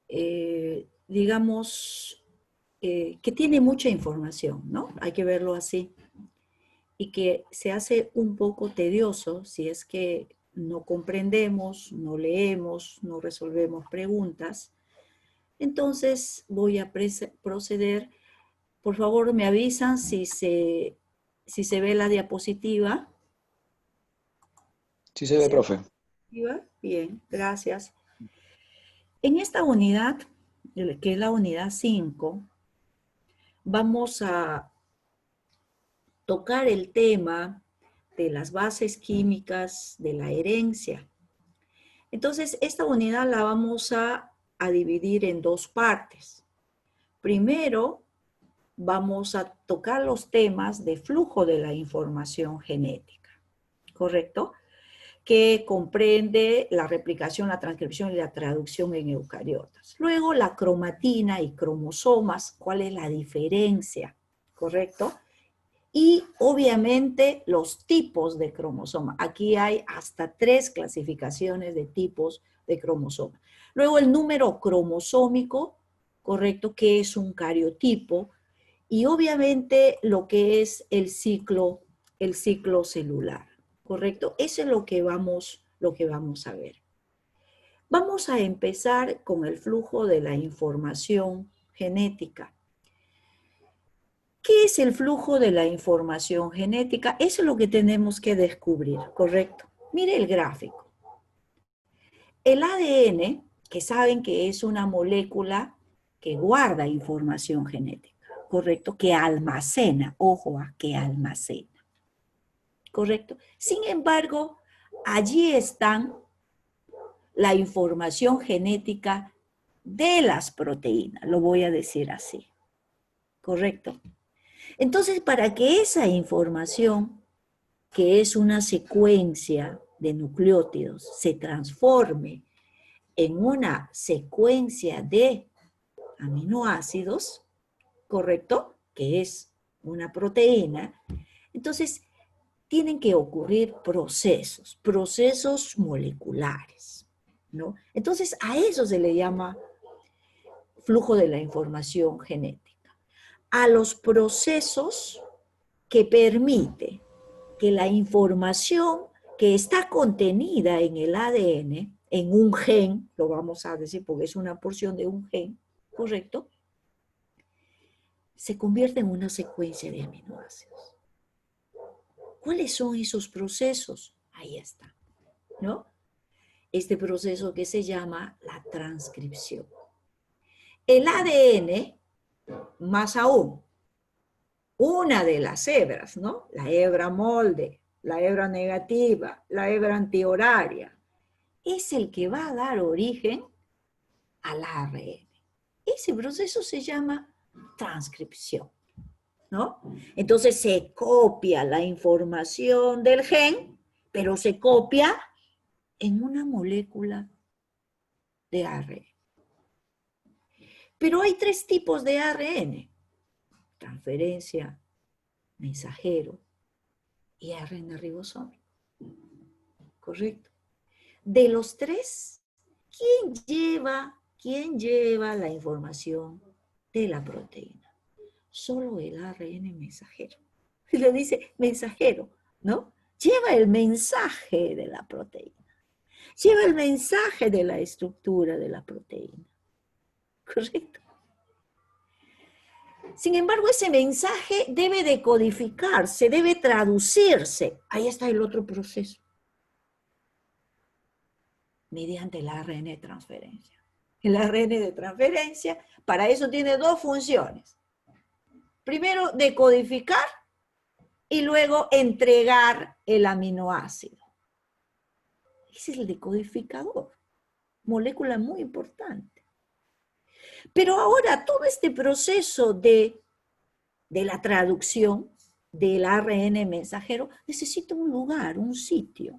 digamos, que tiene mucha información, ¿no? Hay que verlo así. Y que se hace un poco tedioso si es que no comprendemos, no leemos, no resolvemos preguntas. Entonces voy a proceder. Por favor, me avisan si se ve la diapositiva. Sí se ve, profe. Bien, gracias. En esta unidad, que es la unidad 5, vamos a tocar el tema de las bases químicas de la herencia. Entonces, esta unidad la vamos a dividir en dos partes. Primero, vamos a tocar los temas de flujo de la información genética, ¿correcto? Que comprende la replicación, la transcripción y la traducción en eucariotas. Luego, la cromatina y cromosomas, ¿cuál es la diferencia? ¿Correcto? Y obviamente los tipos de cromosoma. Aquí hay hasta 3 clasificaciones de tipos de cromosoma. Luego el número cromosómico, correcto, que es un cariotipo, y obviamente lo que es el ciclo celular, correcto. Eso es lo que vamos a ver. Vamos a empezar con el flujo de la información genética. ¿Qué es el flujo de la información genética? Eso es lo que tenemos que descubrir, ¿correcto? Mire el gráfico. El ADN, que saben que es una molécula que guarda información genética, ¿correcto? Que almacena, ojo a que almacena, ¿correcto? Sin embargo, allí están la información genética de las proteínas, lo voy a decir así, ¿correcto? Entonces, para que esa información, que es una secuencia de nucleótidos, se transforme en una secuencia de aminoácidos, ¿correcto? Que es una proteína. Entonces, tienen que ocurrir procesos moleculares, ¿no? Entonces, a eso se le llama flujo de la información genética. A los procesos que permite que la información que está contenida en el ADN, en un gen, lo vamos a decir porque es una porción de un gen, ¿correcto? Se convierte en una secuencia de aminoácidos. ¿Cuáles son esos procesos? Ahí está, ¿no? Este proceso que se llama la transcripción. El ADN, más aún, una de las hebras, ¿no? La hebra molde, la hebra negativa, la hebra antihoraria, es el que va a dar origen al ARN. Ese proceso se llama transcripción, ¿no? Entonces se copia la información del gen, pero se copia en una molécula de ARN. Pero hay 3 tipos de ARN: transferencia, mensajero y ARN ribosómico. ¿Correcto? De los 3, ¿quién lleva la información de la proteína? Solo el ARN mensajero. Y le dice mensajero, ¿no? Lleva el mensaje de la proteína. Lleva el mensaje de la estructura de la proteína. ¿Correcto? Sin embargo, ese mensaje debe decodificarse, debe traducirse. Ahí está el otro proceso. Mediante el ARN de transferencia. El ARN de transferencia, para eso tiene 2 funciones. Primero, decodificar y luego entregar el aminoácido. Ese es el decodificador. Molécula muy importante. Pero ahora todo este proceso de la traducción del ARN mensajero necesita un lugar, un sitio.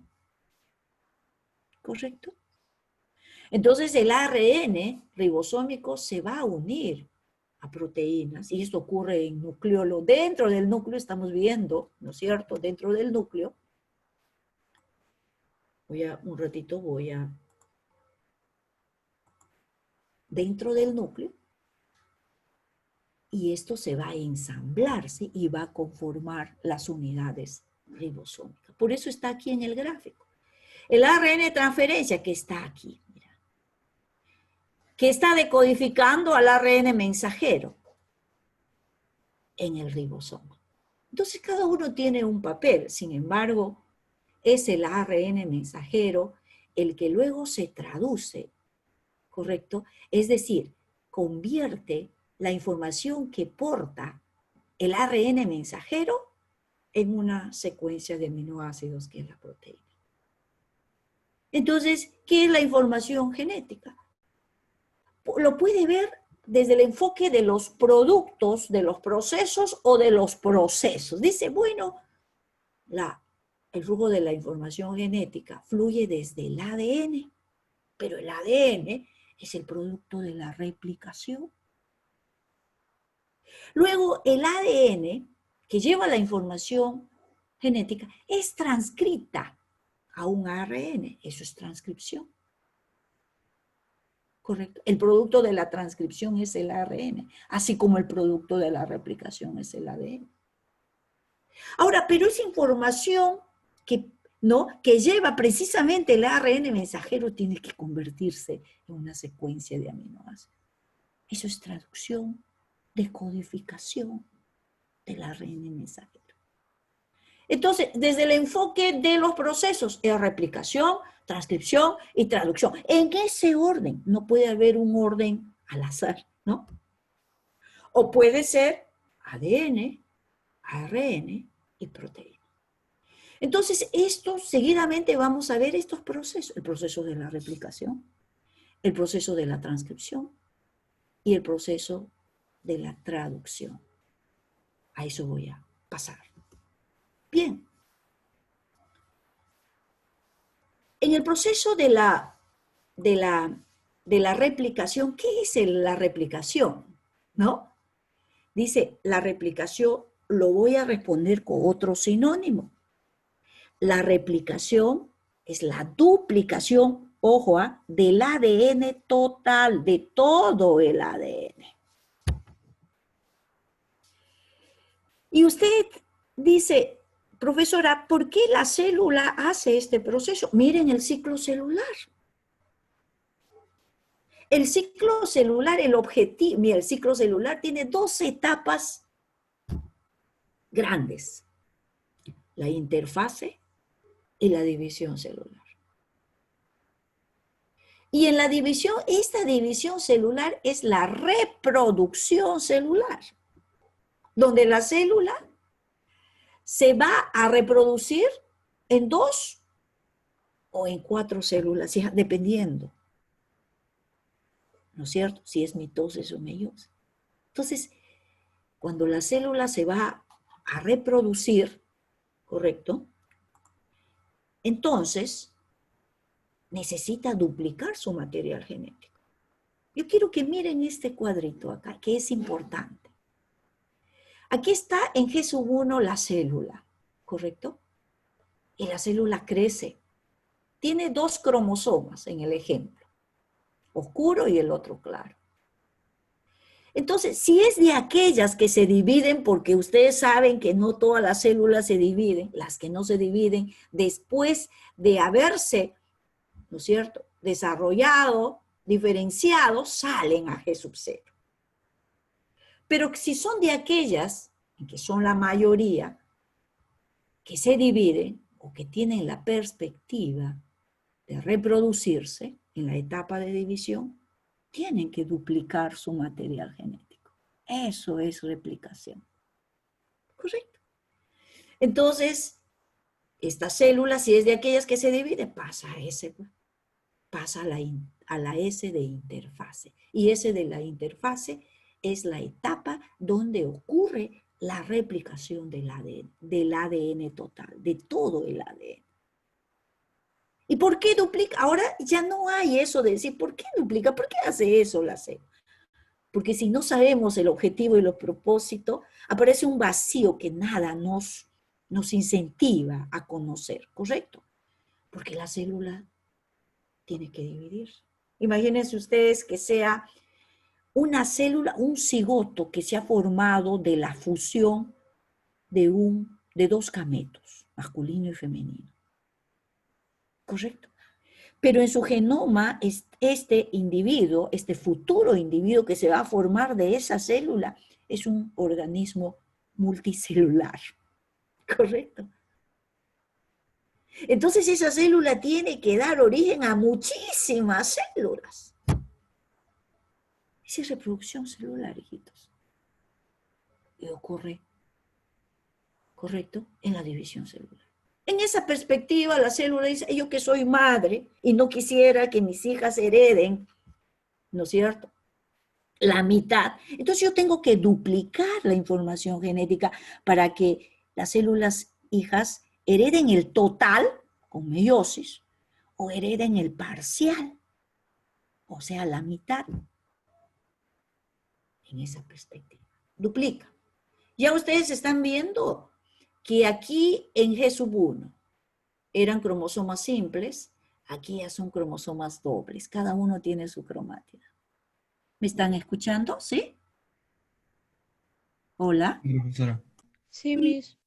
¿Correcto? Entonces el ARN ribosómico se va a unir a proteínas, y esto ocurre en nucleolo. Dentro del núcleo estamos viendo, ¿no es cierto? Dentro del núcleo. Un ratito voy a dentro del núcleo y esto se va a ensamblarse y va a conformar las unidades ribosómicas. Por eso está aquí en el gráfico. El ARN de transferencia que está aquí, mira, que está decodificando al ARN mensajero en el ribosoma. Entonces cada uno tiene un papel, sin embargo, es el ARN mensajero el que luego se traduce, ¿correcto? Es decir, convierte la información que porta el ARN mensajero en una secuencia de aminoácidos que es la proteína. Entonces, ¿qué es la información genética? Lo puede ver desde el enfoque de los productos, de los procesos o de los procesos. Dice, bueno, el flujo de la información genética fluye desde el ADN, pero el ADN es el producto de la replicación. Luego, el ADN que lleva la información genética es transcrita a un ARN, eso es transcripción. ¿Correcto? El producto de la transcripción es el ARN, así como el producto de la replicación es el ADN. Ahora, pero esa información que lleva precisamente el ARN mensajero tiene que convertirse en una secuencia de aminoácidos. Eso es traducción, decodificación del ARN mensajero. Entonces, desde el enfoque de los procesos, es replicación, transcripción y traducción. En ese orden, no puede haber un orden al azar, ¿no? O puede ser ADN, ARN y proteína. Entonces, seguidamente vamos a ver estos procesos, el proceso de la replicación, el proceso de la transcripción y el proceso de la traducción. A eso voy a pasar. Bien. En el proceso de la replicación, ¿qué es la replicación? ¿No? Dice, la replicación lo voy a responder con otro sinónimo. La replicación es la duplicación, ojo, del ADN total, de todo el ADN. Y usted dice, profesora, ¿por qué la célula hace este proceso? Miren el ciclo celular. El ciclo celular, el objetivo, mira, el ciclo celular tiene dos etapas grandes. La interfase y la división celular. Y en la división, esta división celular es la reproducción celular, donde la célula se va a reproducir en 2 o en 4 células, dependiendo, ¿no es cierto? Si es mitosis o meiosis. Entonces, cuando la célula se va a reproducir, ¿correcto? Entonces, necesita duplicar su material genético. Yo quiero que miren este cuadrito acá, que es importante. Aquí está en G1 la célula, ¿correcto? Y la célula crece. Tiene 2 cromosomas en el ejemplo, oscuro y el otro claro. Entonces, si es de aquellas que se dividen, porque ustedes saben que no todas las células se dividen, las que no se dividen, después de haberse, ¿no es cierto?, desarrollado, diferenciado, salen a G sub 0. Pero si son de aquellas, que son la mayoría, que se dividen o que tienen la perspectiva de reproducirse en la etapa de división, tienen que duplicar su material genético. Eso es replicación. ¿Correcto? Entonces, esta célula, si es de aquellas que se dividen, pasa a la S de interfase. Y S de la interfase es la etapa donde ocurre la replicación del ADN total, de todo el ADN. ¿Y por qué duplica? Ahora ya no hay eso de decir, ¿por qué duplica? ¿Por qué hace eso la célula? Porque si no sabemos el objetivo y los propósitos, aparece un vacío que nada nos incentiva a conocer, ¿correcto? Porque la célula tiene que dividirse. Imagínense ustedes que sea una célula, un cigoto que se ha formado de la fusión de dos gametos, masculino y femenino. ¿Correcto? Pero en su genoma, este individuo, este futuro individuo que se va a formar de esa célula, es un organismo multicelular. ¿Correcto? Entonces esa célula tiene que dar origen a muchísimas células. Esa es reproducción celular, hijitos. Y ocurre, correcto, en la división celular. En esa perspectiva, la célula dice, yo que soy madre y no quisiera que mis hijas hereden, ¿no es cierto?, la mitad. Entonces yo tengo que duplicar la información genética para que las células hijas hereden el total, con meiosis, o hereden el parcial, o sea, la mitad. En esa perspectiva. Duplica. Ya ustedes están viendo que aquí en G1 eran cromosomas simples, aquí ya son cromosomas dobles. Cada uno tiene su cromática. ¿Me están escuchando? ¿Sí? Hola. Sí, profesora. Sí, Miss.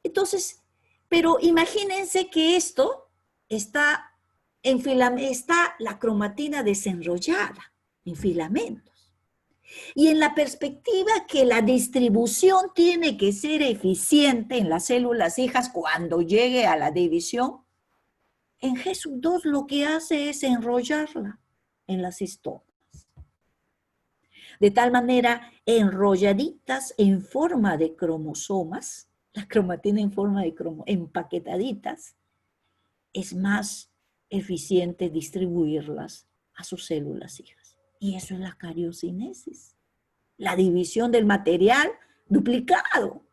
Entonces, pero imagínense que esto está está la cromatina desenrollada en filamentos. Y en la perspectiva que la distribución tiene que ser eficiente en las células hijas cuando llegue a la división, en G2 lo que hace es enrollarla en las histonas. De tal manera, enrolladitas en forma de cromosomas, la cromatina en forma de empaquetaditas, es más eficiente distribuirlas a sus células hijas. Y eso es la cariocinesis. La división del material duplicado.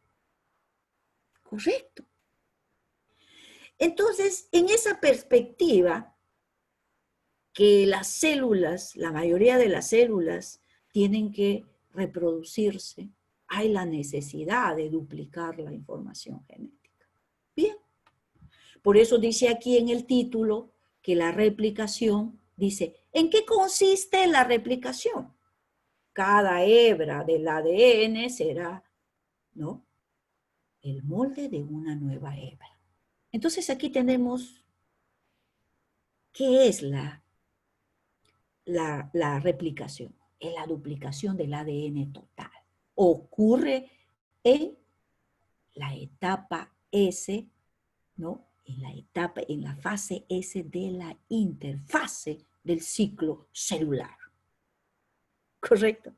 Correcto. Entonces, en esa perspectiva, que las células, la mayoría de las células, tienen que reproducirse, hay la necesidad de duplicar la información genética. Bien. Por eso dice aquí en el título que la replicación, dice, ¿en qué consiste la replicación? Cada hebra del ADN será, ¿no?, el molde de una nueva hebra. Entonces aquí tenemos, ¿qué es la replicación? Es la duplicación del ADN total. Ocurre en la etapa S, ¿no?, en la fase S de la interfase del ciclo celular. ¿Correcto?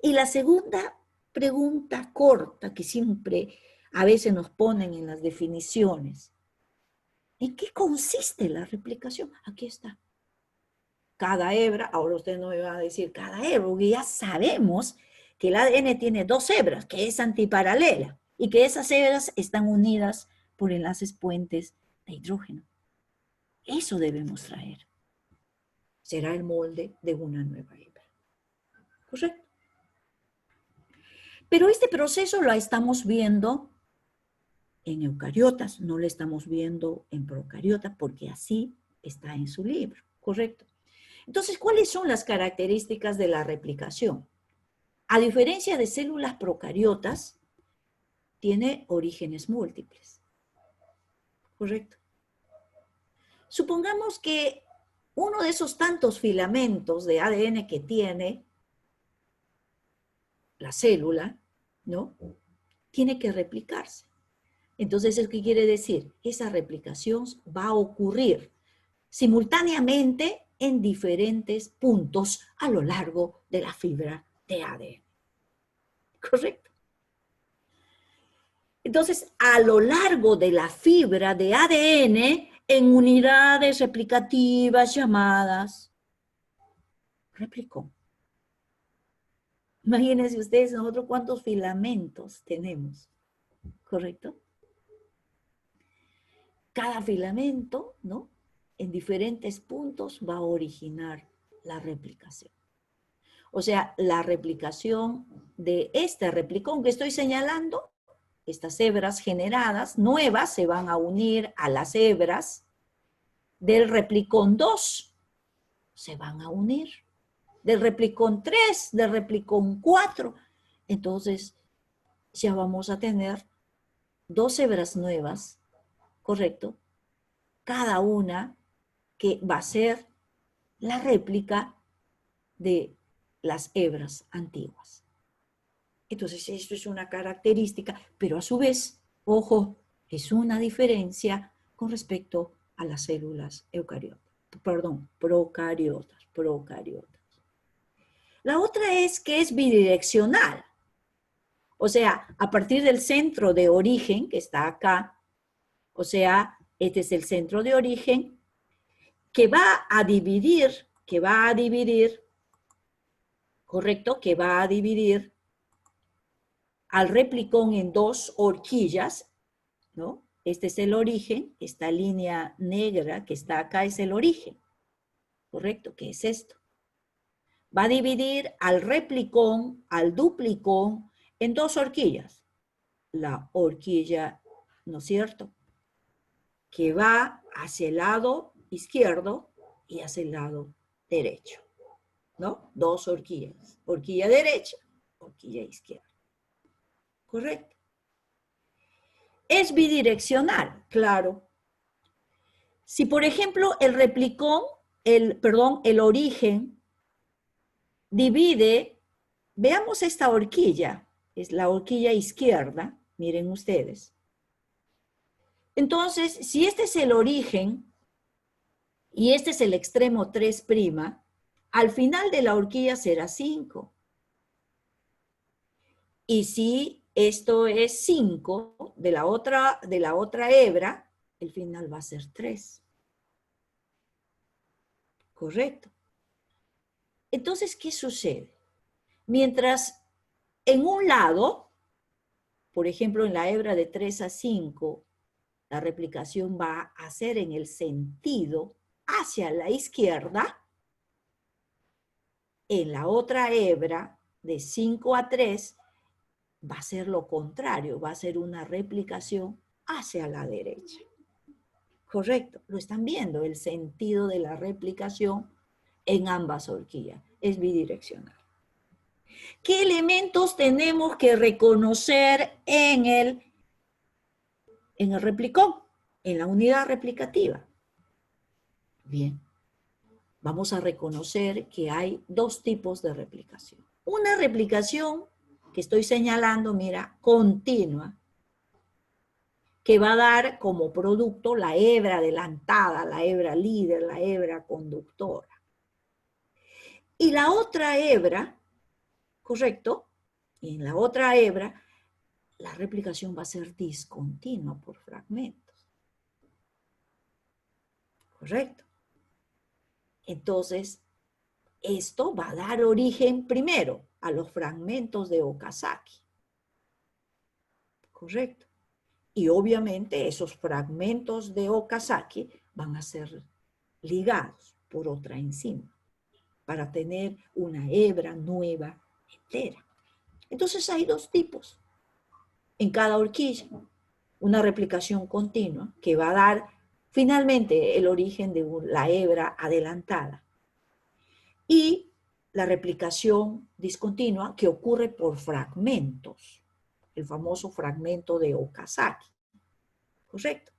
Y la segunda pregunta corta que siempre a veces nos ponen en las definiciones: ¿en qué consiste la replicación? Aquí está. Cada hebra, ahora usted no me va a decir cada hebra, porque ya sabemos que el ADN tiene dos hebras, que es antiparalela, y que esas hebras están unidas por enlaces puentes de hidrógeno. Eso debemos traer. Será el molde de una nueva hebra. ¿Correcto? Pero este proceso lo estamos viendo en eucariotas, no lo estamos viendo en procariotas, porque así está en su libro, ¿correcto? Entonces, ¿cuáles son las características de la replicación? A diferencia de células procariotas, tiene orígenes múltiples, ¿correcto? Supongamos que uno de esos tantos filamentos de ADN que tiene la célula, ¿no?, tiene que replicarse. Entonces, ¿qué quiere decir? Esa replicación va a ocurrir simultáneamente en diferentes puntos a lo largo de la fibra de ADN. ¿Correcto? Entonces, a lo largo de la fibra de ADN, en unidades replicativas llamadas replicón. Imagínense ustedes nosotros cuántos filamentos tenemos, ¿correcto? Cada filamento, ¿no?, en diferentes puntos va a originar la replicación. O sea, la replicación de este replicón que estoy señalando, estas hebras generadas nuevas se van a unir a las hebras del replicón 2 se van a unir. Del replicón 3, del replicón 4. Entonces, ya vamos a tener 2 hebras nuevas, ¿correcto? Cada una que va a ser la réplica de las hebras antiguas. Entonces, esto es una característica, pero a su vez, ojo, es una diferencia con respecto a las células procariotas. La otra es que es bidireccional. O sea, a partir del centro de origen, que está acá, o sea, este es el centro de origen, que va a dividir, correcto, que va a dividir al replicón en 2 horquillas, ¿no? Este es el origen, esta línea negra que está acá es el origen, ¿correcto? ¿Qué es esto? Va a dividir al replicón, al duplicón, en 2 horquillas. La horquilla, ¿no es cierto?, que va hacia el lado izquierdo y hacia el lado derecho, ¿no? 2 horquillas. Horquilla derecha, horquilla izquierda. ¿Correcto? Es bidireccional, claro. Si, por ejemplo, el replicón, el origen, divide, veamos esta horquilla, es la horquilla izquierda, miren ustedes. Entonces, si este es el origen y este es el extremo 3', al final de la horquilla será 5. Y si esto es 5 de la otra hebra, el final va a ser 3. ¿Correcto? Entonces, ¿qué sucede? Mientras en un lado, por ejemplo, en la hebra de 3 a 5, la replicación va a ser en el sentido hacia la izquierda, en la otra hebra de 5 a 3 va a ser lo contrario, va a ser una replicación hacia la derecha. Correcto, lo están viendo, el sentido de la replicación en ambas horquillas, es bidireccional. ¿Qué elementos tenemos que reconocer en el replicón, en la unidad replicativa? Bien, vamos a reconocer que hay 2 tipos de replicación. Una replicación que estoy señalando, mira, continua, que va a dar como producto la hebra adelantada, la hebra líder, la hebra conductora. Y la otra hebra, ¿correcto? Y en la otra hebra, la replicación va a ser discontinua por fragmentos. ¿Correcto? Entonces, esto va a dar origen primero a los fragmentos de Okazaki. ¿Correcto? Y obviamente esos fragmentos de Okazaki van a ser ligados por otra enzima para tener una hebra nueva entera. Entonces hay 2 tipos en cada horquilla. Una replicación continua que va a dar finalmente el origen de la hebra adelantada. Y la replicación discontinua que ocurre por fragmentos. El famoso fragmento de Okazaki. ¿Correcto?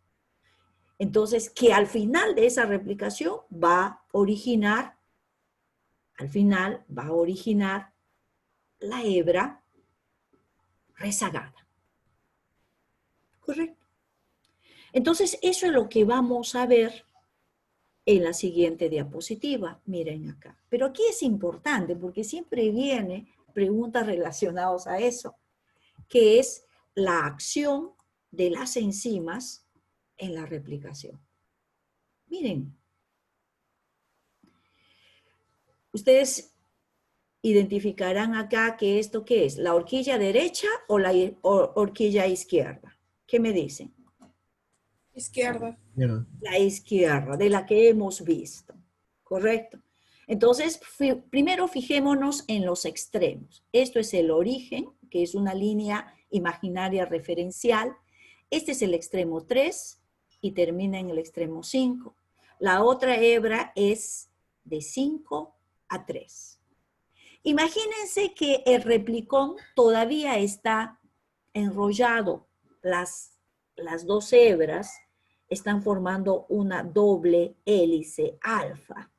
Entonces, que al final de esa replicación va a originar, la hebra rezagada. ¿Correcto? Entonces, eso es lo que vamos a ver en la siguiente diapositiva. Miren acá. Pero aquí es importante porque siempre vienen preguntas relacionadas a eso, que es la acción de las enzimas en la replicación. Miren, ustedes identificarán acá que esto ¿qué es? ¿La horquilla derecha o la horquilla izquierda? ¿Qué me dicen? Izquierda. La izquierda, de la que hemos visto. ¿Correcto? Entonces, primero fijémonos en los extremos. Esto es el origen, que es una línea imaginaria referencial. Este es el extremo 3 y termina en el extremo 5. La otra hebra es de 5 a 3. Imagínense que el replicón todavía está enrollado. Las dos hebras están formando una doble hélice alfa,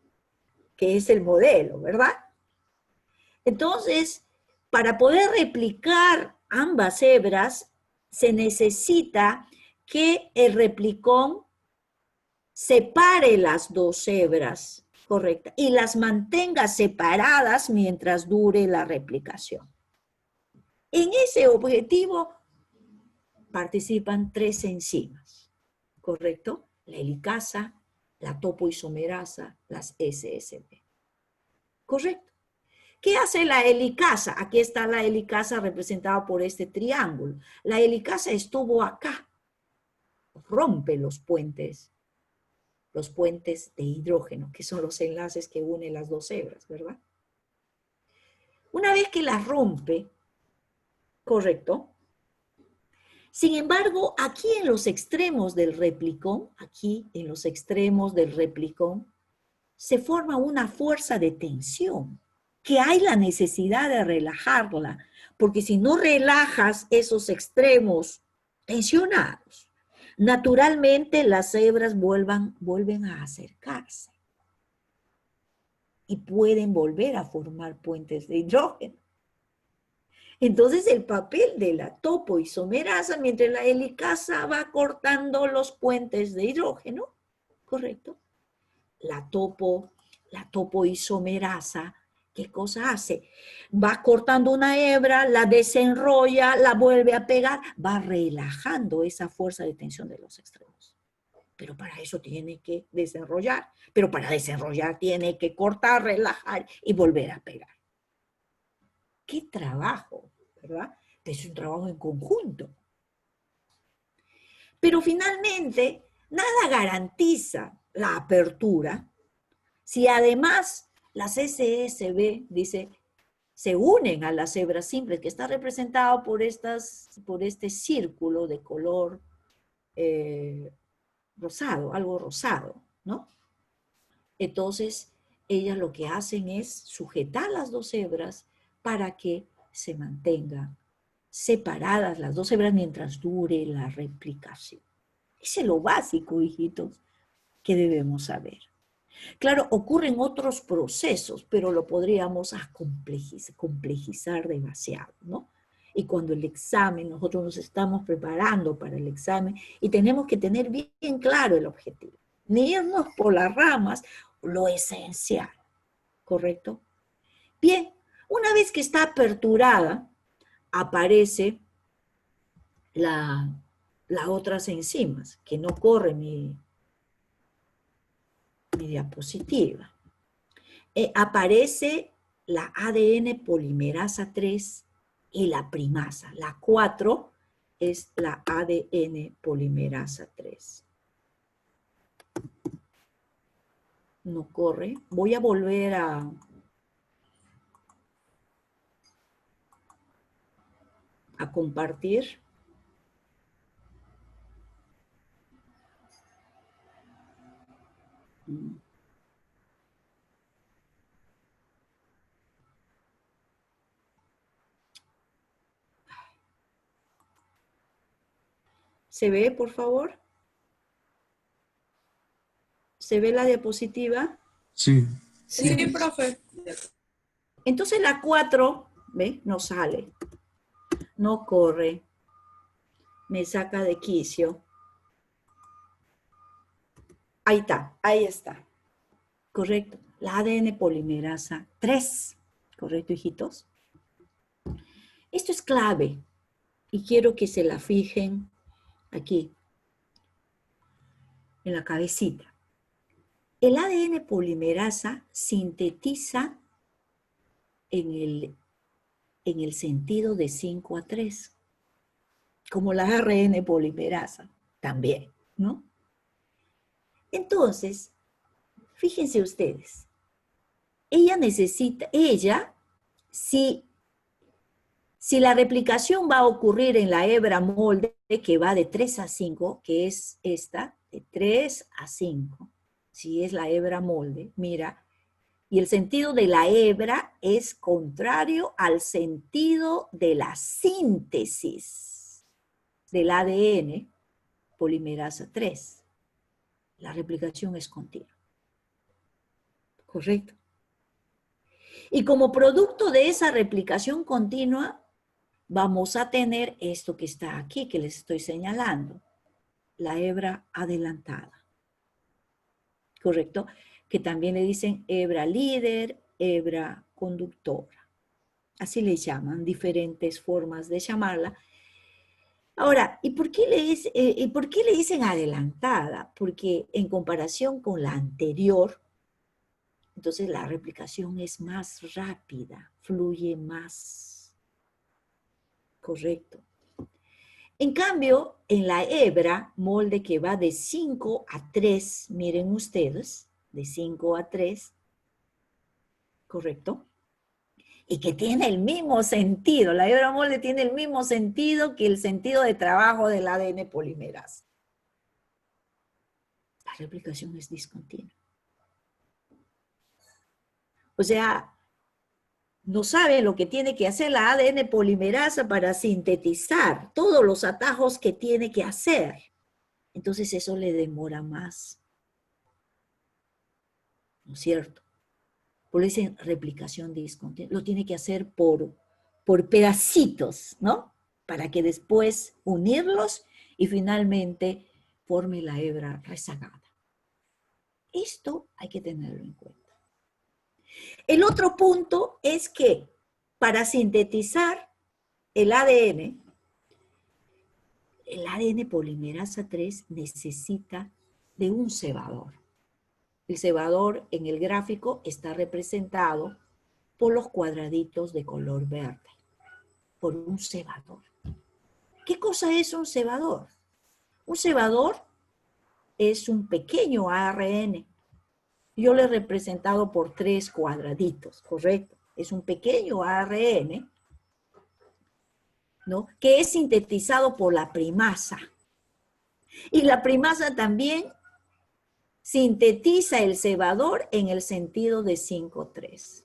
que es el modelo, ¿verdad? Entonces, para poder replicar ambas hebras, se necesita que el replicón separe las dos hebras, correcta, y las mantenga separadas mientras dure la replicación. En ese objetivo participan 3 enzimas, ¿correcto? La helicasa, la topoisomerasa, las SSB. ¿Correcto? ¿Qué hace la helicasa? Aquí está la helicasa representada por este triángulo. La helicasa estuvo acá, rompe los puentes de hidrógeno, que son los enlaces que unen las dos hebras, ¿verdad? Una vez que las rompe, correcto. Sin embargo, aquí en los extremos del replicón, se forma una fuerza de tensión, que hay la necesidad de relajarla, porque si no relajas esos extremos tensionados, naturalmente las hebras vuelven a acercarse y pueden volver a formar puentes de hidrógeno. Entonces el papel de la topoisomerasa, mientras la helicasa va cortando los puentes de hidrógeno, ¿correcto? La topoisomerasa, ¿qué cosa hace? Va cortando una hebra, la desenrolla, la vuelve a pegar, va relajando esa fuerza de tensión de los extremos. Pero para eso tiene que desenrollar. Pero para desenrollar tiene que cortar, relajar y volver a pegar. ¡Qué trabajo! ¿Verdad? Es un trabajo en conjunto. Pero finalmente, nada garantiza la apertura si además las SSB, dice, se unen a las hebras simples, que está representado por este círculo de color rosado, algo rosado, ¿no? Entonces, ellas lo que hacen es sujetar las dos hebras para que se mantengan separadas las dos hebras mientras dure la replicación. Ese es lo básico, hijitos, que debemos saber. Claro, ocurren otros procesos, pero lo podríamos complejizar demasiado, ¿no? Y cuando el examen, nosotros nos estamos preparando para el examen y tenemos que tener bien claro el objetivo. Ni irnos por las ramas, lo esencial, ¿correcto? Bien, una vez que está aperturada, aparece las otras enzimas, que no corre mi diapositiva. Aparece la ADN polimerasa 3 y la primasa. La 4 es la ADN polimerasa 3. No corre. Voy a volver a compartir. ¿Se ve, por favor? ¿Se ve la diapositiva? Sí. Sí, profe. Entonces la 4, ¿ve? No sale. No corre. Me saca de quicio. Ahí está, ahí está. Correcto. La ADN polimerasa 3. ¿Correcto, hijitos? Esto es clave y quiero que se la fijen aquí, en la cabecita. El ADN polimerasa sintetiza en el sentido de 5 a 3, como la ARN polimerasa también, ¿no? Entonces, fíjense ustedes, si la replicación va a ocurrir en la hebra molde que va de 3 a 5, que es esta, de 3 a 5, si es la hebra molde, mira, y el sentido de la hebra es contrario al sentido de la síntesis del ADN polimerasa 3. La replicación es continua. ¿Correcto? Y como producto de esa replicación continua, vamos a tener esto que está aquí, que les estoy señalando, la hebra adelantada. ¿Correcto? Que también le dicen hebra líder, hebra conductora. Así le llaman, diferentes formas de llamarla. Ahora, ¿y por qué le dicen adelantada? Porque en comparación con la anterior, entonces la replicación es más rápida, fluye más. Correcto. En cambio, en la hebra, molde que va de 5 a 3, miren ustedes, de 5 a 3, ¿correcto? Y que tiene el mismo sentido, la hebra molde tiene el mismo sentido que el sentido de trabajo del ADN polimerasa. La replicación es discontinua. O sea, no sabe lo que tiene que hacer la ADN polimerasa para sintetizar todos los atajos que tiene que hacer. Entonces eso le demora más. ¿No es cierto? Por eso dicen replicación discontinua. Lo tiene que hacer por pedacitos, ¿no? Para que después unirlos y finalmente forme la hebra rezagada. Esto hay que tenerlo en cuenta. El otro punto es que para sintetizar el ADN polimerasa 3 necesita de un cebador. El cebador en el gráfico está representado por los cuadraditos de color verde, por un cebador. ¿Qué cosa es un cebador? Un cebador es un pequeño ARN. Yo lo he representado por 3 cuadraditos, ¿correcto? Es un pequeño ARN, ¿no? Que es sintetizado por la primasa. Y la primasa también sintetiza el cebador en el sentido de 5,3.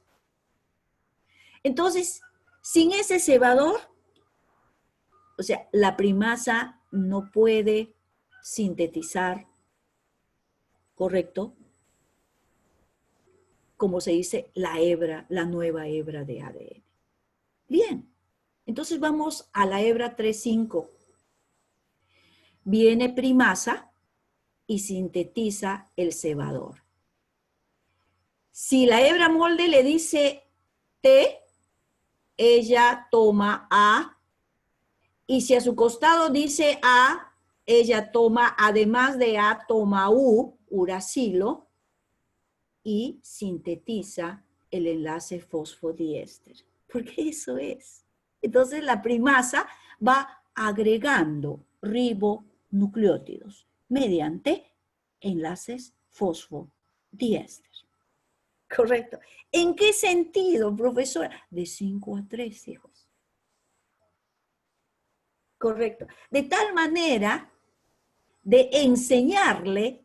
Entonces, sin ese cebador, o sea, la primasa no puede sintetizar, ¿correcto? Como se dice, la hebra, la nueva hebra de ADN. Bien, entonces vamos a la hebra 3,5. Viene primasa y sintetiza el cebador. Si la hebra molde le dice T, ella toma A, y si a su costado dice A, ella toma, además de A, toma U, uracilo, y sintetiza el enlace fosfodiéster. Porque eso es. Entonces la primasa va agregando ribonucleótidos mediante enlaces fosfodiéster. Correcto. ¿En qué sentido, profesora? De 5 a 3, hijos. Correcto. De tal manera de enseñarle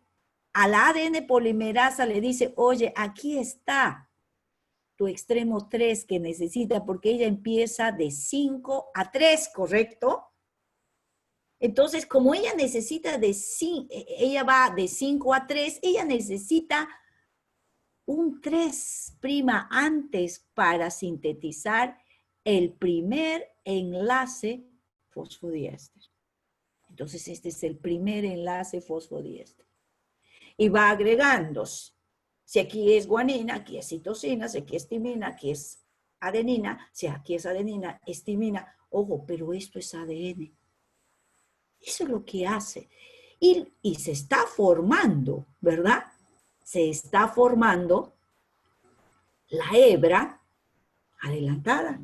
a la ADN polimerasa, le dice, oye, aquí está tu extremo 3 que necesita, porque ella empieza de 5 a 3, ¿correcto? Entonces, como ella necesita ella va de 5 a 3, ella necesita un 3' antes para sintetizar el primer enlace fosfodiéster. Entonces, este es el primer enlace fosfodiéster. Y va agregándose. Si aquí es guanina, aquí es citosina, si aquí es timina, aquí es adenina, si aquí es adenina, es timina. Ojo, pero esto es ADN. Eso es lo que hace. Y se está formando, ¿verdad? Se está formando la hebra adelantada.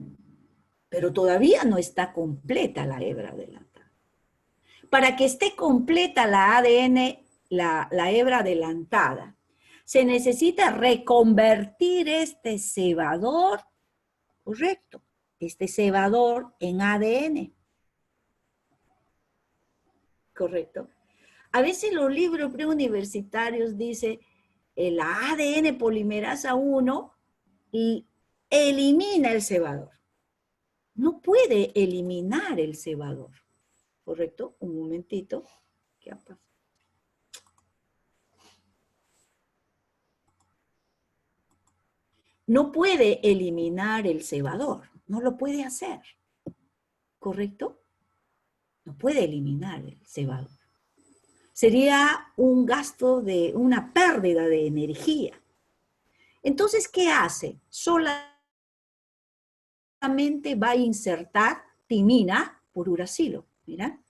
Pero todavía no está completa la hebra adelantada. Para que esté completa la ADN, la hebra adelantada, se necesita reconvertir este cebador, correcto, este cebador en ADN. Correcto. A veces los libros preuniversitarios dicen el ADN polimerasa 1 y elimina el cebador. No puede eliminar el cebador, ¿correcto? Un momentito. ¿Qué ha pasado? No puede eliminar el cebador, no lo puede hacer, ¿correcto? No puede eliminar el cebador. Sería un gasto de una pérdida de energía. Entonces, ¿qué hace? Solamente va a insertar timina por uracilo. Mira.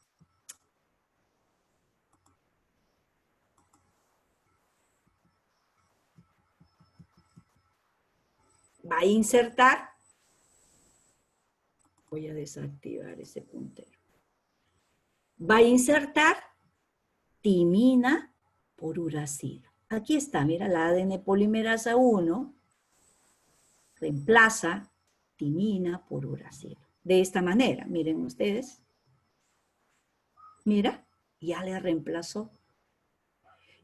Va a insertar, voy a desactivar ese puntero. Va a insertar timina por uracilo. Aquí está, mira, la ADN polimerasa 1 reemplaza timina por uracilo. De esta manera, miren ustedes. Mira, ya le reemplazó.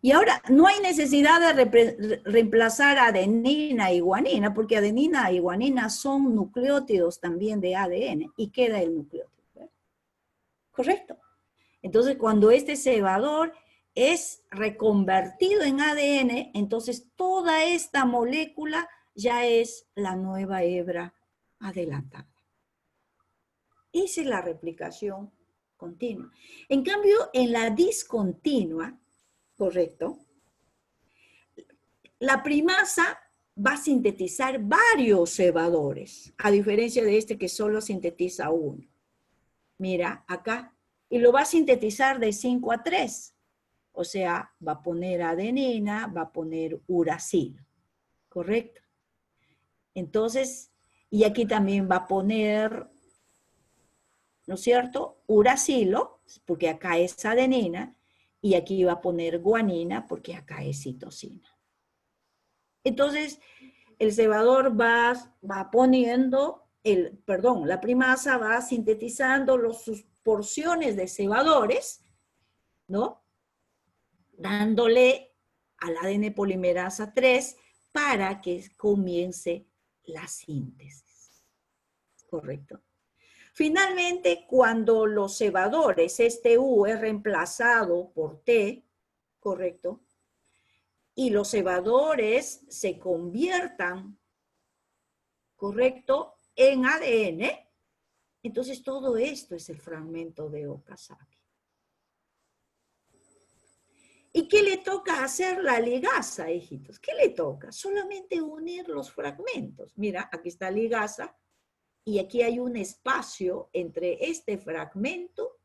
Y ahora no hay necesidad de reemplazar adenina y guanina, porque adenina y guanina son nucleótidos también de ADN y queda el nucleótido. ¿Verdad? ¿Correcto? Entonces, cuando este cebador es reconvertido en ADN, entonces toda esta molécula ya es la nueva hebra adelantada. Esa es la replicación continua. En cambio, en la discontinua, correcto, la primasa va a sintetizar varios cebadores, a diferencia de este que solo sintetiza uno. Mira, acá. Y lo va a sintetizar de 5 a 3. O sea, va a poner adenina, va a poner uracilo. ¿Correcto? Entonces, y aquí también va a poner, ¿no es cierto? Uracilo, porque acá es adenina, y aquí va a poner guanina, porque acá es citosina. Entonces, el cebador va poniendo, la primasa va sintetizando sus porciones de cebadores, ¿no? Dándole al ADN polimerasa 3 para que comience la síntesis. ¿Correcto? Finalmente, cuando los cebadores, este U es reemplazado por T, ¿correcto? Y los cebadores se conviertan, ¿correcto?, en ADN, entonces todo esto es el fragmento de Okazaki. ¿Y qué le toca hacer la ligasa, hijitos? ¿Qué le toca? Solamente unir los fragmentos. Mira, aquí está ligasa y aquí hay un espacio entre este fragmento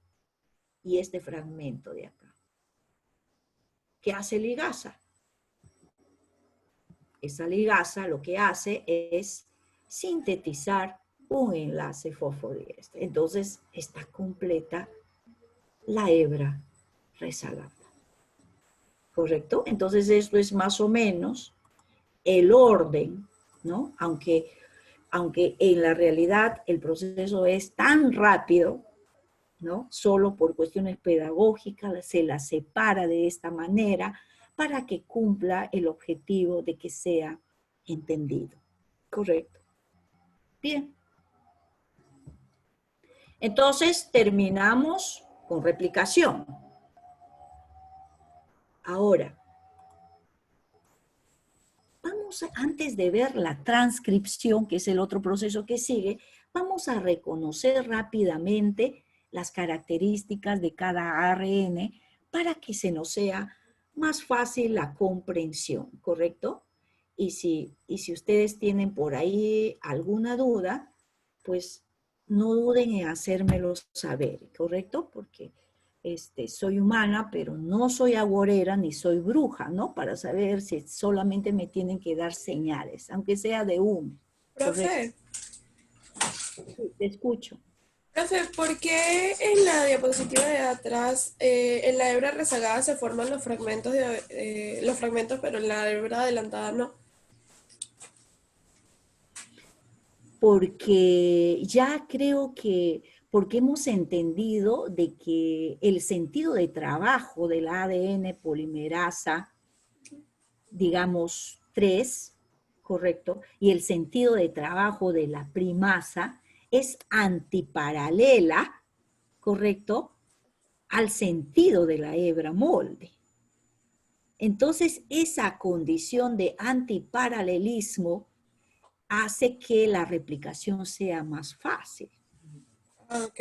y este fragmento de acá. ¿Qué hace ligasa? Esa ligasa lo que hace es sintetizar un enlace fosfodiéster. Entonces está completa la hebra rezagada. ¿Correcto? Entonces esto es más o menos el orden, ¿no? Aunque en la realidad el proceso es tan rápido, ¿no? Solo por cuestiones pedagógicas se la separa de esta manera para que cumpla el objetivo de que sea entendido. ¿Correcto? Bien. Entonces terminamos con replicación. Ahora, vamos, antes de ver la transcripción, que es el otro proceso que sigue, vamos a reconocer rápidamente las características de cada ARN para que se nos sea más fácil la comprensión, ¿correcto? Y si ustedes tienen por ahí alguna duda, pues no duden en hacérmelo saber, ¿correcto? Porque soy humana, pero no soy agorera ni soy bruja, ¿no? Para saber si solamente me tienen que dar señales, aunque sea de uno. Profe, Sí, te escucho. profe, ¿por qué en la diapositiva de atrás, en la hebra rezagada se forman los fragmentos, pero en la hebra adelantada no? Porque ya creo que, porque hemos entendido de que el sentido de trabajo del ADN polimerasa digamos, 3, ¿correcto? Y el sentido de trabajo de la primasa es antiparalela, ¿correcto? Al sentido de la hebra molde. Entonces, esa condición de antiparalelismo hace que la replicación sea más fácil. Ah, ok.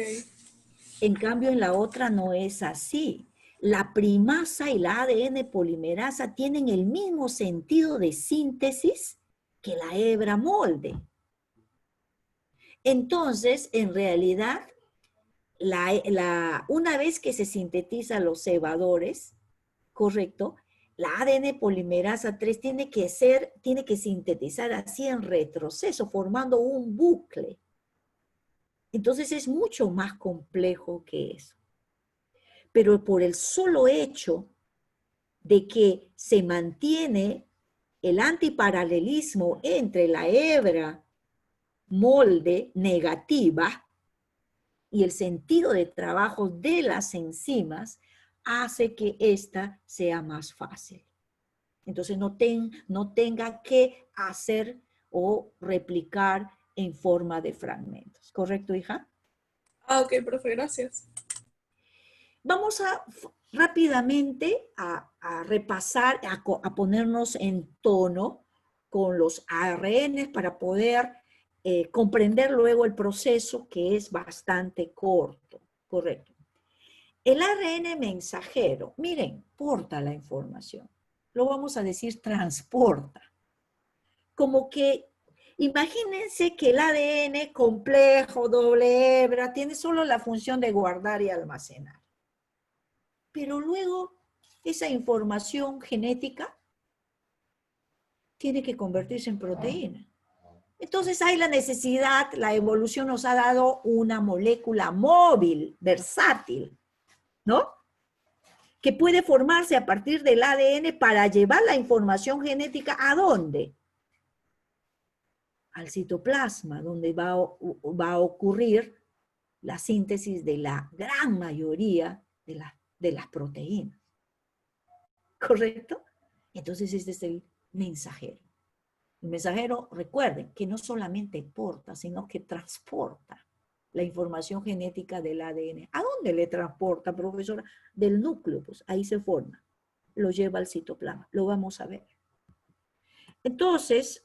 En cambio, en la otra no es así. La primasa y la ADN polimerasa tienen el mismo sentido de síntesis que la hebra molde. Entonces, en realidad, una vez que se sintetizan los cebadores, ¿correcto? La ADN polimerasa 3 tiene que sintetizar así en retroceso, formando un bucle. Entonces es mucho más complejo que eso. Pero por el solo hecho de que se mantiene el antiparalelismo entre la hebra molde negativa y el sentido de trabajo de las enzimas, hace que esta sea más fácil. Entonces no tenga que hacer o replicar en forma de fragmentos. ¿Correcto, hija? Ah, ok, profe, gracias. Vamos rápidamente a repasar, a ponernos en tono con los ARN para poder comprender luego el proceso, que es bastante corto. Correcto. El ARN mensajero, miren, porta la información. Lo vamos a decir transporta. Como que, imagínense que el ADN complejo, doble hebra, tiene solo la función de guardar y almacenar. Pero luego esa información genética tiene que convertirse en proteína. Entonces hay la necesidad, la evolución nos ha dado una molécula móvil, versátil, ¿no? Que puede formarse a partir del ADN para llevar la información genética ¿a dónde? Al citoplasma, donde va a ocurrir la síntesis de la gran mayoría de las proteínas. ¿Correcto? Entonces este es el mensajero. El mensajero, recuerden, que no solamente porta, sino que transporta la información genética del ADN. ¿A dónde le transporta, profesora? Del núcleo, pues ahí se forma. Lo lleva al citoplasma. Lo vamos a ver. Entonces,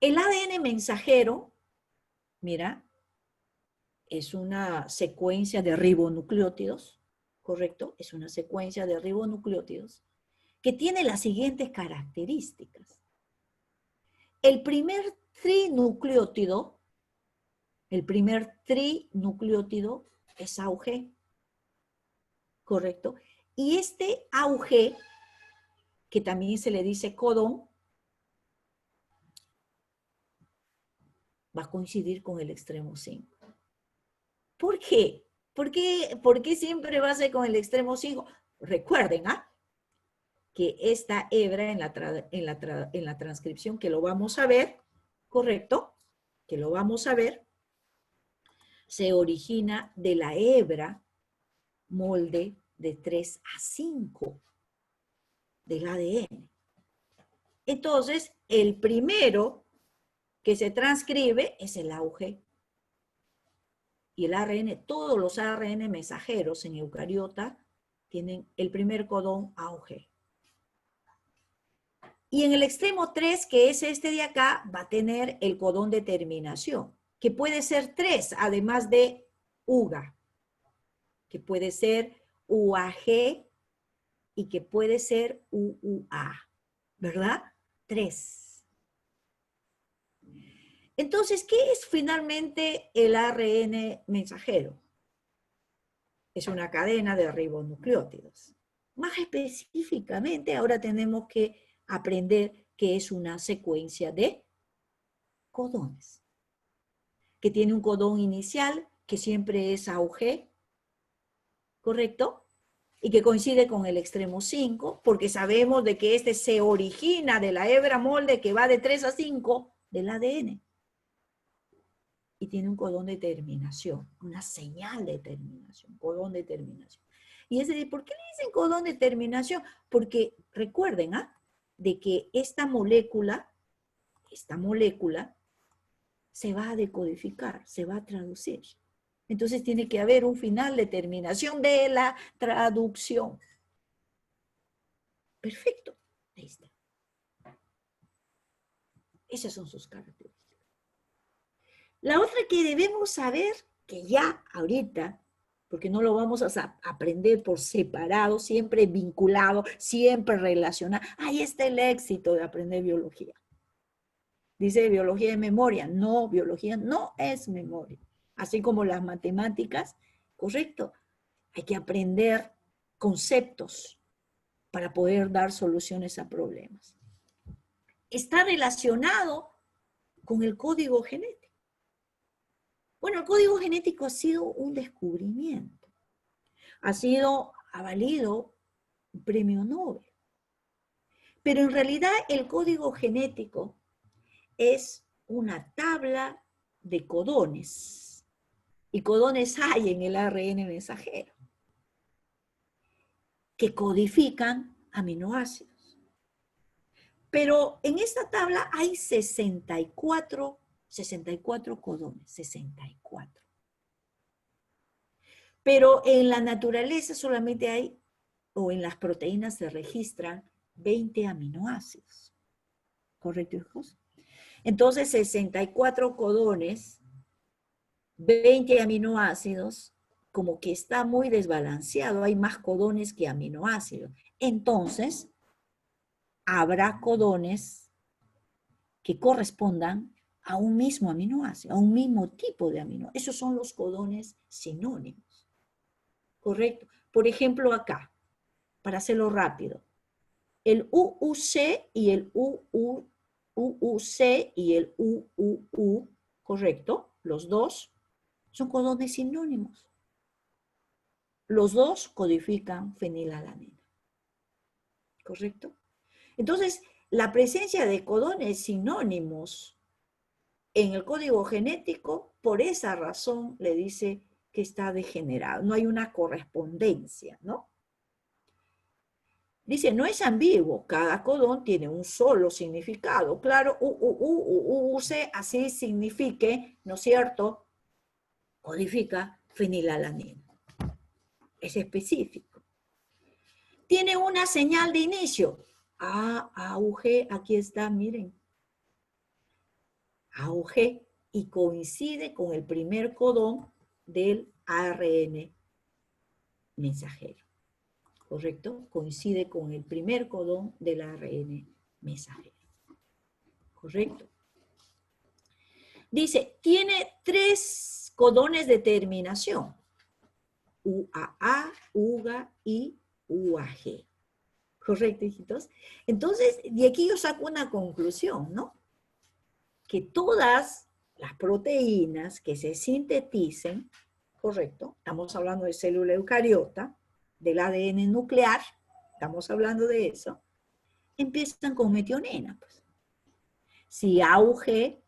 el ADN mensajero, mira, es una secuencia de ribonucleótidos, ¿correcto? Es una secuencia de ribonucleótidos que tiene las siguientes características. El primer trinucleótido es AUG, ¿correcto? Y este AUG, que también se le dice codón, va a coincidir con el extremo 5. ¿Por qué? ¿Por qué siempre va a ser con el extremo 5? Recuerden, que esta hebra en la transcripción, que lo vamos a ver, ¿correcto? Que lo vamos a ver, se origina de la hebra molde de 3 a 5 del ADN. Entonces, el primero que se transcribe es el AUG. Y el ARN, todos los ARN mensajeros en eucariota tienen el primer codón AUG. Y en el extremo 3, que es este de acá, va a tener el codón de terminación, que puede ser 3, además de UGA, que puede ser UAG y que puede ser UUA, ¿verdad? 3. Entonces, ¿qué es finalmente el ARN mensajero? Es una cadena de ribonucleótidos. Más específicamente, ahora tenemos que aprender que es una secuencia de codones, que tiene un codón inicial, que siempre es AUG, ¿correcto? Y que coincide con el extremo 5, porque sabemos de que este se origina de la hebra molde que va de 3 a 5 del ADN. Y tiene un codón de terminación, una señal de terminación, codón de terminación. Y es decir, ¿por qué le dicen codón de terminación? Porque recuerden, de que esta molécula se va a decodificar, se va a traducir. Entonces tiene que haber un final de terminación de la traducción. Perfecto. Ahí está. Esas son sus características. La otra que debemos saber, que ya ahorita, porque no lo vamos a aprender por separado, siempre vinculado, siempre relacionado. Ahí está el éxito de aprender biología. Dice biología de memoria. No, biología no es memoria. Así como las matemáticas, correcto. Hay que aprender conceptos para poder dar soluciones a problemas. Está relacionado con el código genético. Bueno, el código genético ha sido un descubrimiento. Ha valido un premio Nobel. Pero en realidad el código genético es una tabla de codones. Y codones hay en el ARN mensajero que codifican aminoácidos. Pero en esta tabla hay 64 codones, 64. Pero en la naturaleza solamente hay, o en las proteínas se registran 20 aminoácidos. ¿Correcto, hijos? Entonces, 64 codones, 20 aminoácidos, como que está muy desbalanceado, hay más codones que aminoácidos. Entonces, habrá codones que correspondan a un mismo aminoácido, a un mismo tipo de aminoácido. Esos son los codones sinónimos. ¿Correcto? Por ejemplo, acá, para hacerlo rápido, el UUC y el UUC y el UUU, ¿correcto? Los dos son codones sinónimos. Los dos codifican fenilalanina. ¿Correcto? Entonces, la presencia de codones sinónimos en el código genético, por esa razón le dice que está degenerado. No hay una correspondencia, ¿no? Dice, no es ambiguo, cada codón tiene un solo significado. Claro, UUC, así signifique, ¿no es cierto? Codifica fenilalanina. Es específico. Tiene una señal de inicio. AUG, aquí está, miren. AUG, y coincide con el primer codón del ARN mensajero. ¿Correcto? Coincide con el primer codón del ARN mensajero. ¿Correcto? Dice, tiene 3 codones de terminación. UAA, UGA y UAG. ¿Correcto, hijitos? Entonces, de aquí yo saco una conclusión, ¿no? Que todas las proteínas que se sinteticen, ¿correcto? Estamos hablando de célula eucariota, del ADN nuclear, estamos hablando de eso, empiezan con metionina. Pues. Si AUG,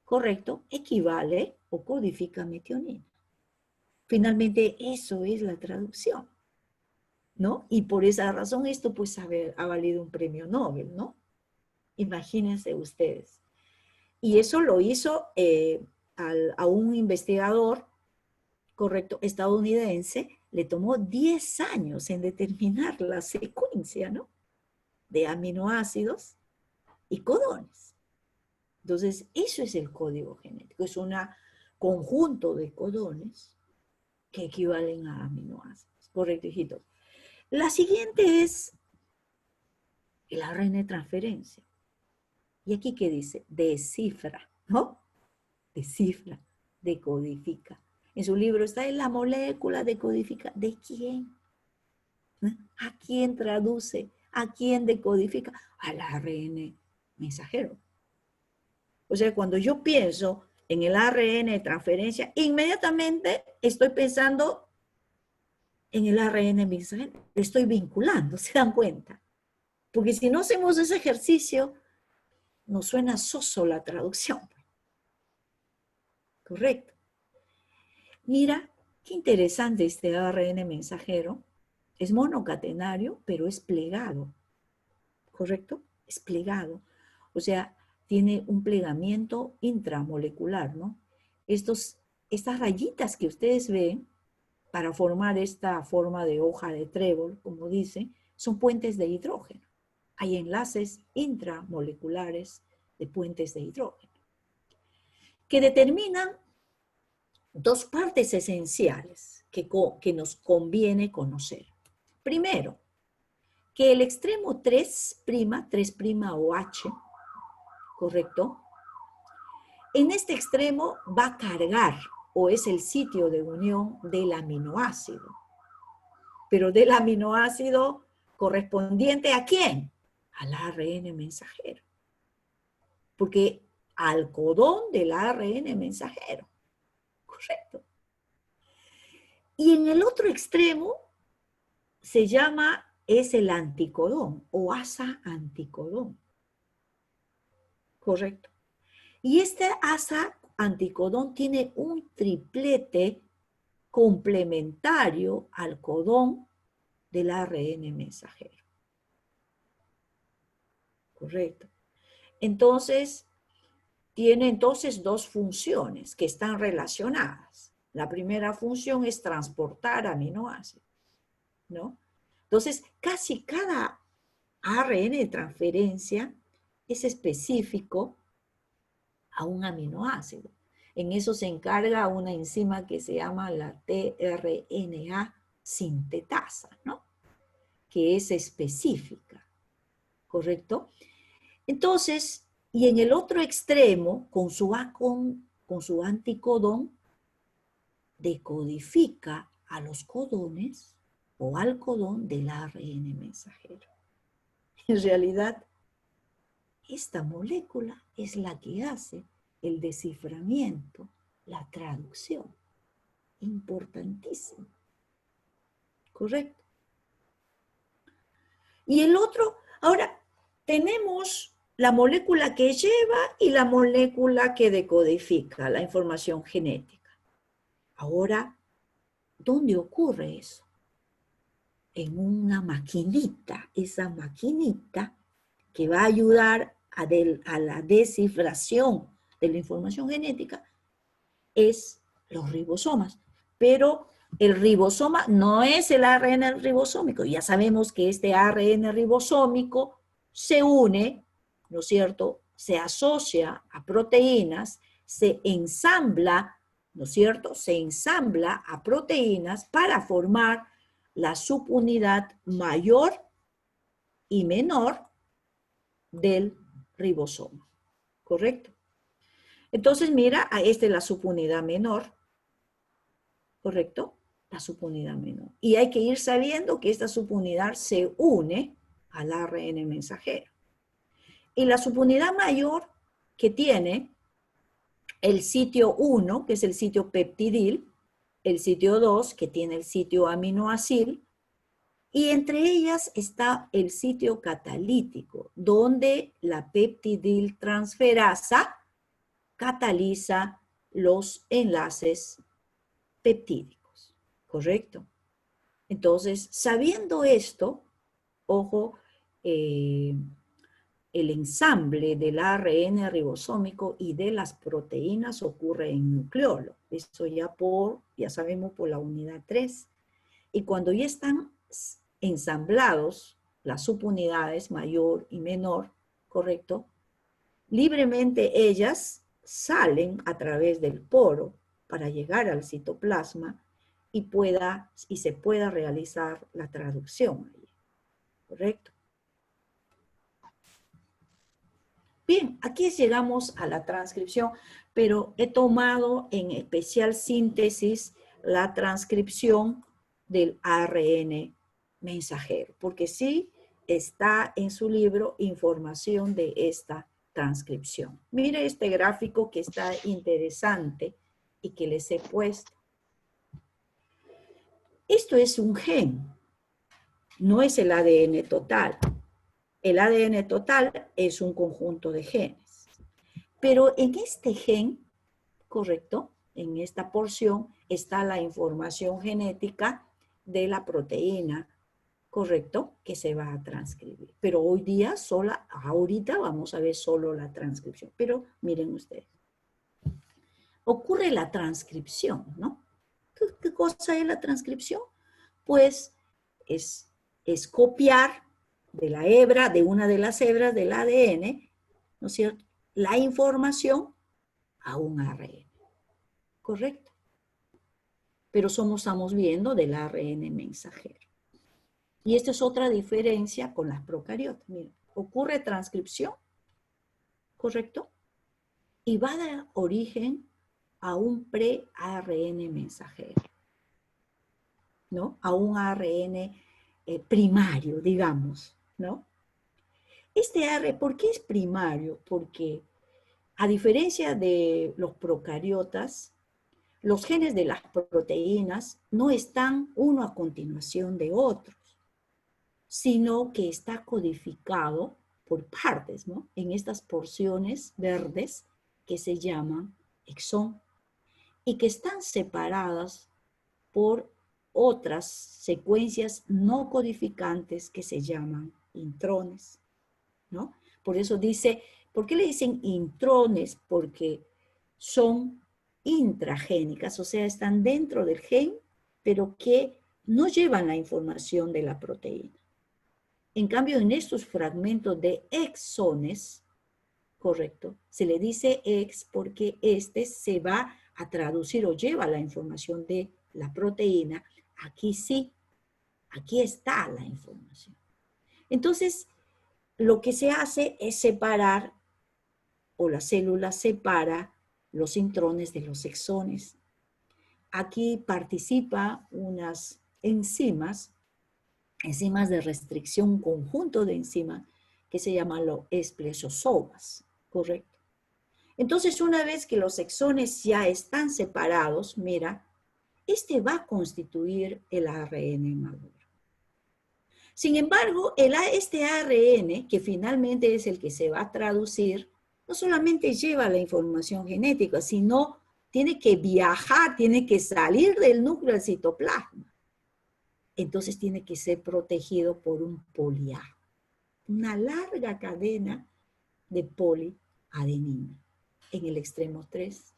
correcto, equivale o codifica metionina. Finalmente, eso es la traducción, ¿no? Y por esa razón esto pues ha valido un premio Nobel, ¿no? Imagínense ustedes. Y eso lo hizo a un investigador, correcto, estadounidense, le tomó 10 años en determinar la secuencia, ¿no? De aminoácidos y codones. Entonces, eso es el código genético, es un conjunto de codones que equivalen a aminoácidos. Correcto, hijito. La siguiente es el ARN de transferencia. ¿Y aquí qué dice? Descifra, ¿no? Descifra, decodifica. En su libro está en la molécula decodifica. ¿De quién? ¿A quién traduce? ¿A quién decodifica? Al ARN mensajero. O sea, cuando yo pienso en el ARN de transferencia, inmediatamente estoy pensando en el ARN mensajero. Estoy vinculando, ¿se dan cuenta? Porque si no hacemos ese ejercicio, nos suena soso la traducción. Correcto. Mira, qué interesante este ARN mensajero. Es monocatenario, pero es plegado, ¿correcto? Es plegado. O sea, tiene un plegamiento intramolecular, ¿no? Estas rayitas que ustedes ven para formar esta forma de hoja de trébol, como dice, son puentes de hidrógeno. Hay enlaces intramoleculares de puentes de hidrógeno que determinan dos partes esenciales que nos conviene conocer. Primero, que el extremo 3', 3' o H, ¿correcto? En este extremo va a cargar o es el sitio de unión del aminoácido. Pero del aminoácido correspondiente ¿a quién? Al ARN mensajero. Porque al codón del ARN mensajero. Correcto. Y en el otro extremo es el anticodón o asa anticodón. Correcto. Y este asa anticodón tiene un triplete complementario al codón del ARN mensajero. Correcto. Entonces, tiene dos funciones que están relacionadas. La primera función es transportar aminoácidos, ¿no? Entonces, casi cada ARN de transferencia es específico a un aminoácido. En eso se encarga una enzima que se llama la tRNA sintetasa, ¿no? Que es específica, ¿correcto? Entonces, y en el otro extremo, con su anticodón, decodifica a los codones o al codón del ARN mensajero. En realidad, esta molécula es la que hace el desciframiento, la traducción. Importantísimo. ¿Correcto? Y el otro, ahora tenemos la molécula que lleva y la molécula que decodifica la información genética. Ahora, ¿dónde ocurre eso? En una maquinita. Esa maquinita que va a ayudar a la descifración de la información genética es los ribosomas. Pero el ribosoma no es el ARN ribosómico. Ya sabemos que este ARN ribosómico se une, ¿no es cierto? Se asocia a proteínas, se ensambla, ¿no es cierto? Se ensambla a proteínas para formar la subunidad mayor y menor del ribosoma, ¿correcto? Entonces, mira, esta es la subunidad menor, ¿correcto? La subunidad menor. Y hay que ir sabiendo que esta subunidad se une al ARN mensajero. Y la subunidad mayor que tiene el sitio 1, que es el sitio peptidil, el sitio 2, que tiene el sitio aminoacil, y entre ellas está el sitio catalítico, donde la peptidil transferasa cataliza los enlaces peptídicos, ¿correcto? Entonces, sabiendo esto, ojo, el ensamble del ARN ribosómico y de las proteínas ocurre en nucleolo. Esto ya sabemos por la unidad 3. Y cuando ya están ensamblados las subunidades mayor y menor, ¿correcto? Libremente ellas salen a través del poro para llegar al citoplasma y se pueda realizar la traducción, ¿correcto? Bien, aquí llegamos a la transcripción, pero he tomado en especial síntesis la transcripción del ARN mensajero, porque sí está en su libro información de esta transcripción. Mire este gráfico que está interesante y que les he puesto. Esto es un gen, no es el ADN total. El ADN total es un conjunto de genes. Pero en este gen, correcto, en esta porción está la información genética de la proteína correcto, que se va a transcribir. Pero hoy día, ahorita vamos a ver solo la transcripción. Pero miren ustedes, ocurre la transcripción, ¿no? ¿Qué cosa es la transcripción? Pues es copiar de la hebra, de una de las hebras del ADN, ¿no es cierto?, la información a un ARN, ¿correcto? Pero estamos viendo del ARN mensajero. Y esta es otra diferencia con las procariotas. Miren, ocurre transcripción, ¿correcto? Y va a dar origen a un pre-ARN mensajero, ¿no? A un ARN primario, digamos, ¿no? Este ARN, ¿por qué es primario? Porque a diferencia de los procariotas, los genes de las proteínas no están uno a continuación de otros, sino que está codificado por partes, ¿no? En estas porciones verdes que se llaman exón y que están separadas por otras secuencias no codificantes que se llaman intrones, ¿no? Por eso dice, ¿por qué le dicen intrones? Porque son intragénicas, o sea, están dentro del gen, pero que no llevan la información de la proteína. En cambio, en estos fragmentos de exones, correcto, se le dice ex porque este se va a traducir o lleva la información de la proteína. Aquí sí, aquí está la información. Entonces, lo que se hace es separar, o la célula separa los intrones de los exones. Aquí participa unas enzimas de restricción, un conjunto de enzimas que se llaman los espleosomas, ¿correcto? Entonces, una vez que los exones ya están separados, mira, este va a constituir el ARN maduro. Sin embargo, este ARN, que finalmente es el que se va a traducir, no solamente lleva la información genética, sino tiene que viajar, tiene que salir del núcleo del citoplasma. Entonces tiene que ser protegido por un poliA, una larga cadena de poliadenina en el extremo 3.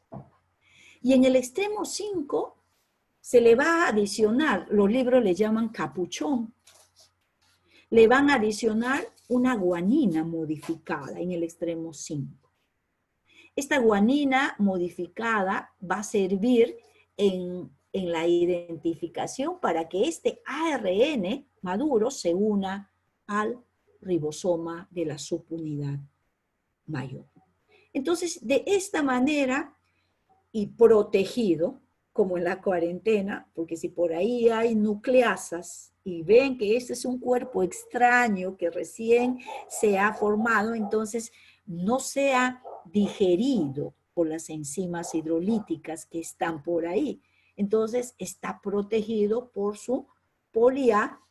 Y en el extremo 5 se le va a adicionar, los libros le llaman capuchón, le van a adicionar una guanina modificada en el extremo 5. Esta guanina modificada va a servir en la identificación para que este ARN maduro se una al ribosoma de la subunidad mayor. Entonces, de esta manera, y protegido, como en la cuarentena, porque si por ahí hay nucleasas y ven que este es un cuerpo extraño que recién se ha formado, entonces no se ha digerido por las enzimas hidrolíticas que están por ahí. Entonces está protegido por su poliA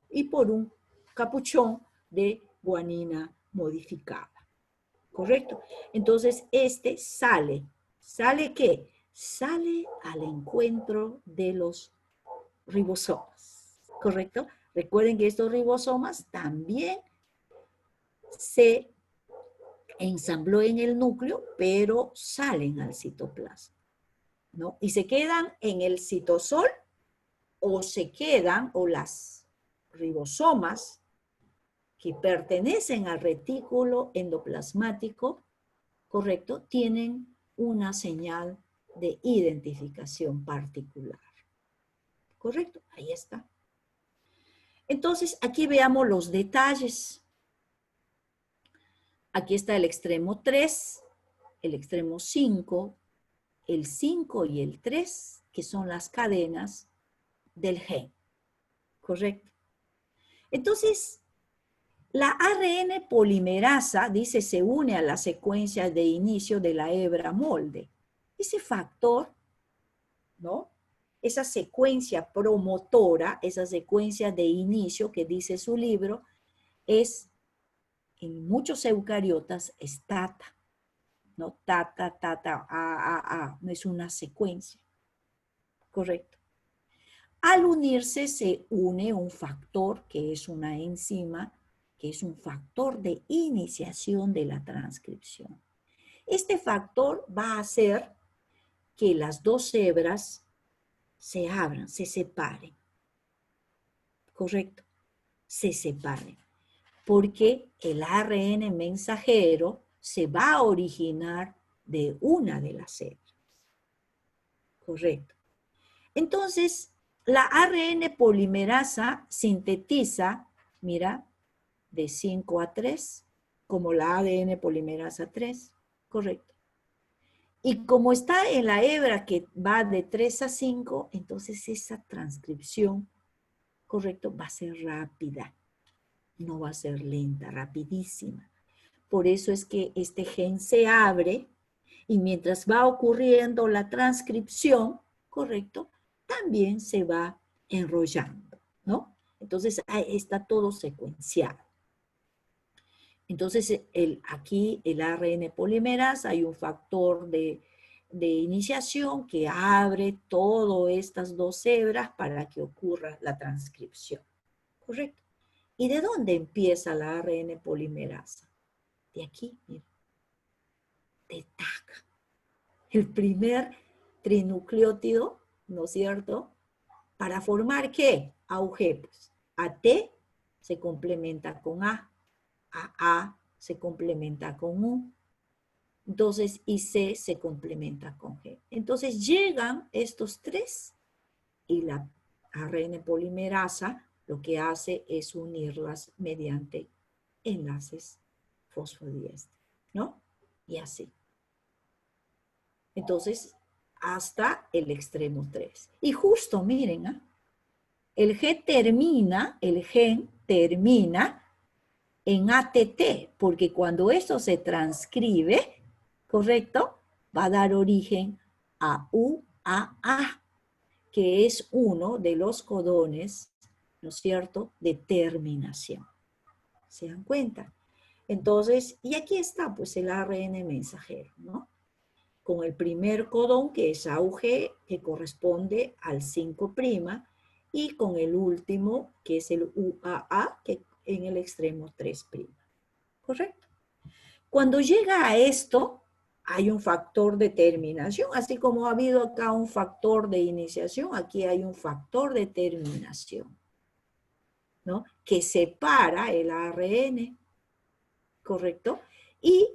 y por un capuchón de guanina modificada. ¿Correcto? Entonces este sale. ¿Sale qué? Sale al encuentro de los ribosomas. ¿Correcto? Recuerden que estos ribosomas también se ensambló en el núcleo, pero salen al citoplasma, ¿no? Y se quedan en el citosol o se quedan, o las ribosomas que pertenecen al retículo endoplasmático, ¿correcto?, tienen una señal de identificación particular. ¿Correcto? Ahí está. Entonces, aquí veamos los detalles. Aquí está el extremo 3, el extremo 5, el 5 y el 3, que son las cadenas del gen. ¿Correcto? Entonces, la ARN polimerasa, dice, se une a la secuencia de inicio de la hebra molde. Ese factor, ¿no?, esa secuencia promotora, esa secuencia de inicio que dice su libro, es, en muchos eucariotas, es tata, ¿no? Tata, no es una secuencia, ¿correcto? Al unirse se une un factor que es una enzima, que es un factor de iniciación de la transcripción. Este factor va a hacer que las dos hebras se abran, se separen. ¿Correcto? Se separen. Porque el ARN mensajero se va a originar de una de las hebras. Correcto. Entonces, la ARN polimerasa sintetiza, mira, de 5 a 3, como la ADN polimerasa 3, correcto. Y como está en la hebra que va de 3 a 5, entonces esa transcripción, correcto, va a ser rápida, no va a ser lenta, rapidísima. Por eso es que este gen se abre y mientras va ocurriendo la transcripción, correcto, también se va enrollando, ¿no? Entonces ahí está todo secuenciado. Entonces aquí el ARN polimerasa hay un factor de iniciación que abre todas estas dos hebras para que ocurra la transcripción, ¿correcto? ¿Y de dónde empieza la ARN polimerasa? De aquí, mira, de TAC. El primer trinucleótido, ¿no es cierto? ¿Para formar qué? AUG, pues. AT se complementa con A se complementa con U. Entonces, IC se complementa con G. Entonces, llegan estos tres y la ARN polimerasa lo que hace es unirlas mediante enlaces fosfodiéster, ¿no? Y así. Entonces, hasta el extremo 3. Y justo, miren, ¿eh? El gen termina en ATT, porque cuando eso se transcribe, ¿correcto? Va a dar origen a UAA, que es uno de los codones, ¿no es cierto?, de terminación. ¿Se dan cuenta? Entonces, y aquí está, pues, el ARN mensajero, ¿no? Con el primer codón, que es AUG, que corresponde al 5', y con el último, que es el UAA, que en el extremo 3'. ¿Correcto? Cuando llega a esto, hay un factor de terminación, así como ha habido acá un factor de iniciación, aquí hay un factor de terminación, ¿no? Que separa el ARN, ¿correcto? Y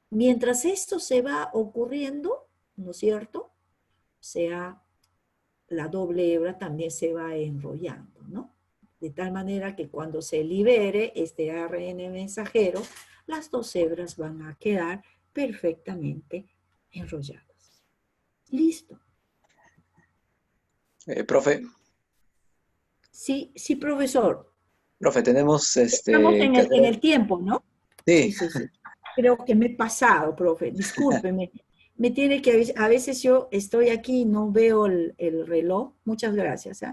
mientras esto se va ocurriendo, ¿no es cierto? Sea la doble hebra también se va enrollando, ¿no? De tal manera que cuando se libere este ARN mensajero, las dos hebras van a quedar perfectamente enrolladas. Listo. Profe. Sí, sí, profesor. Profe, tenemos Estamos que hacer... en el tiempo, ¿no? Sí. Sí, sí, sí. Creo que me he pasado, profe. Discúlpeme. Me tiene que, a veces yo estoy aquí y no veo el reloj. Muchas gracias. ¿Eh?